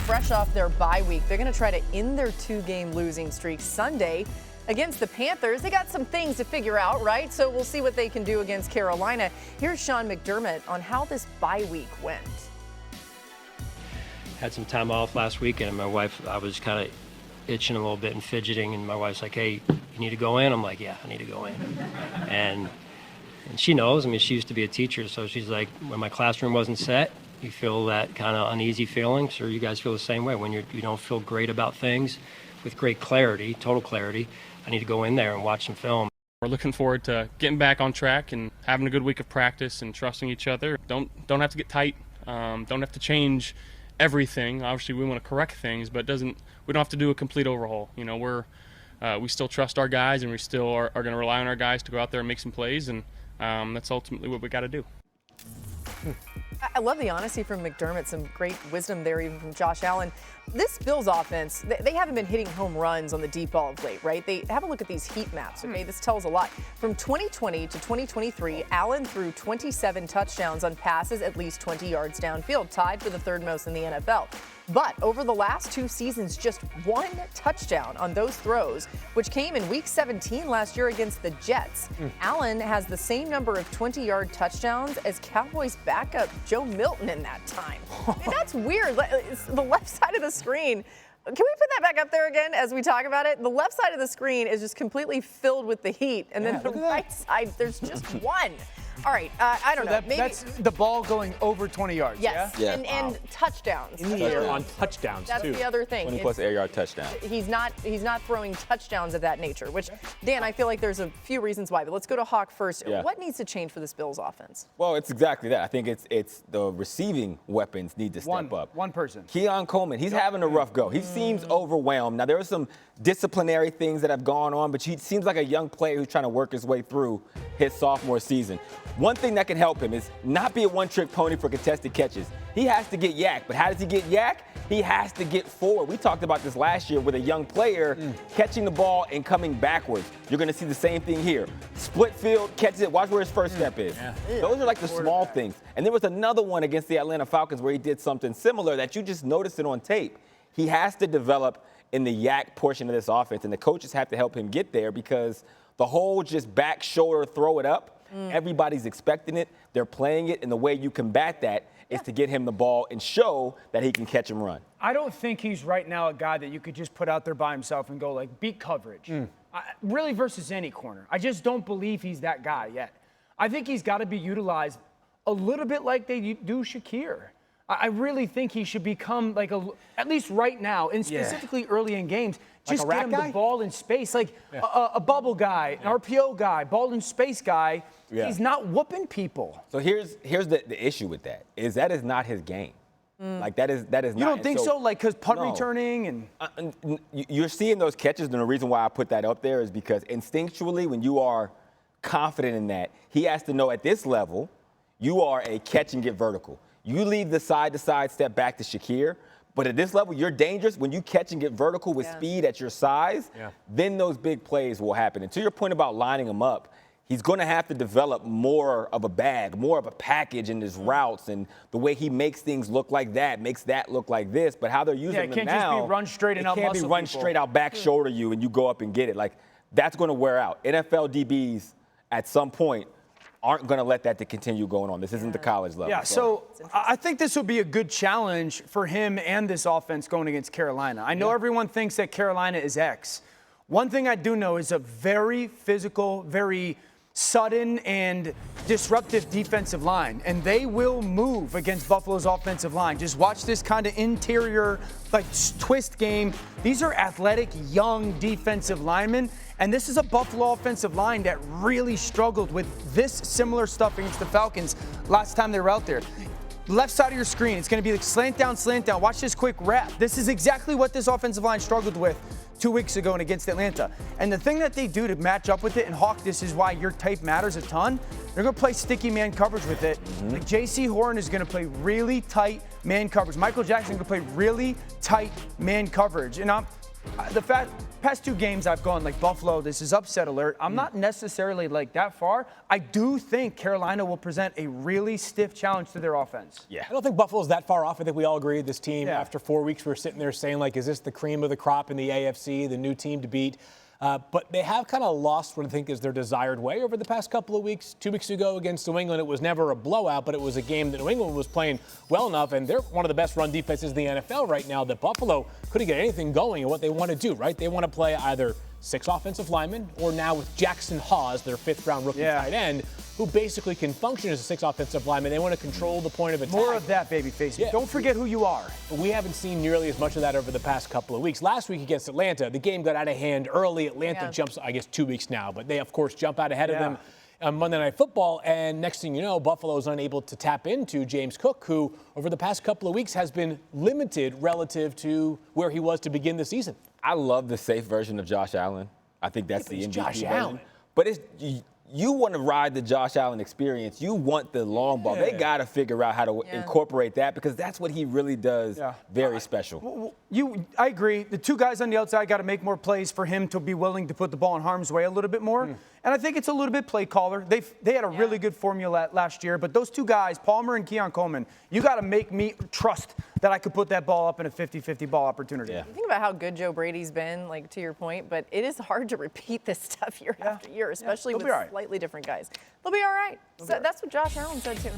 fresh off their bye week. They're going to try to end their 2-game losing streak Sunday against the Panthers. They got some things to figure out, right? So we'll see what they can do against Carolina. Here's Sean McDermott on how this bye week went. Had some time off last weekend, and my wife, I was kind of itching a little bit and fidgeting, and my wife's like, hey, you need to go in? I'm like, yeah, I need to go in. And she knows. I mean, she used to be a teacher, so she's like, when my classroom wasn't set, you feel that kind of uneasy feeling. Sure, you guys feel the same way. When you don't feel great about things with great clarity, total clarity, I need to go in there and watch some film. We're looking forward to getting back on track and having a good week of practice and trusting each other. Don't have to get tight. Don't have to change everything. Obviously, we want to correct things, but we don't have to do a complete overhaul. You know, we still trust our guys, and we still are going to rely on our guys to go out there and make some plays, and that's ultimately what we got to do. I love the honesty from McDermott, some great wisdom there even from Josh Allen. This Bills offense, they haven't been hitting home runs on the deep ball of late, right? They have a look at these heat maps, okay? This tells a lot. From 2020 to 2023, Allen threw 27 touchdowns on passes at least 20 yards downfield, tied for the third most in the NFL. But over the last 2 seasons, just 1 touchdown on those throws, which came in Week 17 last year against the Jets. Allen has the same number of 20-yard touchdowns as Cowboys backup Joe Milton in that time. I mean, that's weird. It's the left side of the screen. Can we put that back up there again as we talk about it? The left side of the screen is just completely filled with the heat, and then the right side, there's just 1. All right, I don't know. Maybe that's the ball going over 20 yards. Yes, yeah? and touchdowns. In the air on touchdowns, That's too. the other thing. 20-plus air-yard touchdown. He's not throwing touchdowns of that nature, which, Dan, I feel like there's a few reasons why. But let's go to Hawk first. Yeah. What needs to change for this Bills offense? Well, it's exactly that. I think it's the receiving weapons need to step up. One person. Keon Coleman, he's having a rough go. He seems overwhelmed. Now, there are some disciplinary things that have gone on, but he seems like a young player who's trying to work his way through his sophomore season. One thing that can help him is not be a one-trick pony for contested catches. He has to get yak, but how does he get yak? He has to get forward. We talked about this last year with a young player catching the ball and coming backwards. You're going to see the same thing here. Split field, catches it, watch where his first step is. Those are like the small things. And there was another one against the Atlanta Falcons where he did something similar that you just noticed it on tape. He has to develop in the yak portion of this offense, and the coaches have to help him get there because the whole just back shoulder throw it up, everybody's expecting it, they're playing it, and the way you combat that is to get him the ball and show that he can catch and run. I don't think he's right now a guy that you could just put out there by himself and go like beat coverage. Really versus any corner. I just don't believe he's that guy yet. I think he's got to be utilized a little bit like they do Shakir. I really think he should become like at least right now, and specifically early in games, just like get him the ball in space, like a bubble guy, an RPO guy, ball in space guy. He's not whooping people. So here's the issue with that is not his game. Like that is not. You don't think so? Like because punt returning and you're seeing those catches, and the reason why I put that up there is because instinctually, when you are confident in that, he has to know at this level, you are a catch and get vertical. You leave the side-to-side step back to Shakir, but at this level, you're dangerous. When you catch and get vertical with speed at your size, then those big plays will happen. And to your point about lining him up, he's going to have to develop more of a bag, more of a package in his routes, and the way he makes things look like that, makes that look like this. But how they're using them now, it can't just be run straight and out muscle It can't be run straight out back shoulder you and you go up and get it. Like, that's going to wear out. NFL DBs at some point aren't going to let that to continue going on. This isn't the college level. Yeah, so I think this will be a good challenge for him and this offense going against Carolina. I know everyone thinks that Carolina is X. One thing I do know is a very physical, very sudden and disruptive defensive line, and they will move against Buffalo's offensive line. Just watch this kind of interior, like twist game. These are athletic, young defensive linemen, and this is a Buffalo offensive line that really struggled with this similar stuff against the Falcons last time they were out there. Left side of your screen, it's going to be like slant down, slant down. Watch this quick wrap. This is exactly what this offensive line struggled with 2 weeks ago and against Atlanta. And the thing that they do to match up with it, and Hawk, this is why your tape matters a ton, they're going to play sticky man coverage with it. Like J.C. Horn is going to play really tight man coverage. Michael Jackson is going to play really tight man coverage. And Past 2 games I've gone like Buffalo, this is upset alert. I'm not necessarily like that far. I do think Carolina will present a really stiff challenge to their offense. Yeah. I don't think Buffalo's that far off. I think we all agree this team, after 4 weeks, we're sitting there saying, like, is this the cream of the crop in the AFC, the new team to beat? But they have kind of lost what I think is their desired way over the past couple of weeks. 2 weeks ago against New England, it was never a blowout, but it was a game that New England was playing well enough, and they're one of the best run defenses in the NFL right now, that Buffalo couldn't get anything going in what they want to do, right? They want to play either 6 offensive linemen, or now with Jackson Hawes, their 5th-round rookie tight end, who basically can function as a 6 offensive lineman. They want to control the point of attack. More of that, babyface. Yeah. Don't forget who you are. But we haven't seen nearly as much of that over the past couple of weeks. Last week against Atlanta, the game got out of hand early. Atlanta jumps, I guess, 2 weeks now, but they, of course, jump out ahead of them on Monday Night Football, and next thing you know, Buffalo's unable to tap into James Cook, who over the past couple of weeks has been limited relative to where he was to begin the season. I love the safe version of Josh Allen. I think that's the MVP Josh version. Allen. But you want to ride the Josh Allen experience. You want the long ball. They got to figure out how to incorporate that, because that's what he really does very special. I agree. The 2 guys on the outside got to make more plays for him to be willing to put the ball in harm's way a little bit more. And I think it's a little bit play caller. They had a really good formula last year, but those 2 guys, Palmer and Keon Coleman, you got to make me trust that I could put that ball up in a 50-50 ball opportunity. You think about how good Joe Brady's been, like, to your point, but it is hard to repeat this stuff year after year, especially with slightly different guys. They'll be all right. So that's what Josh Allen said too.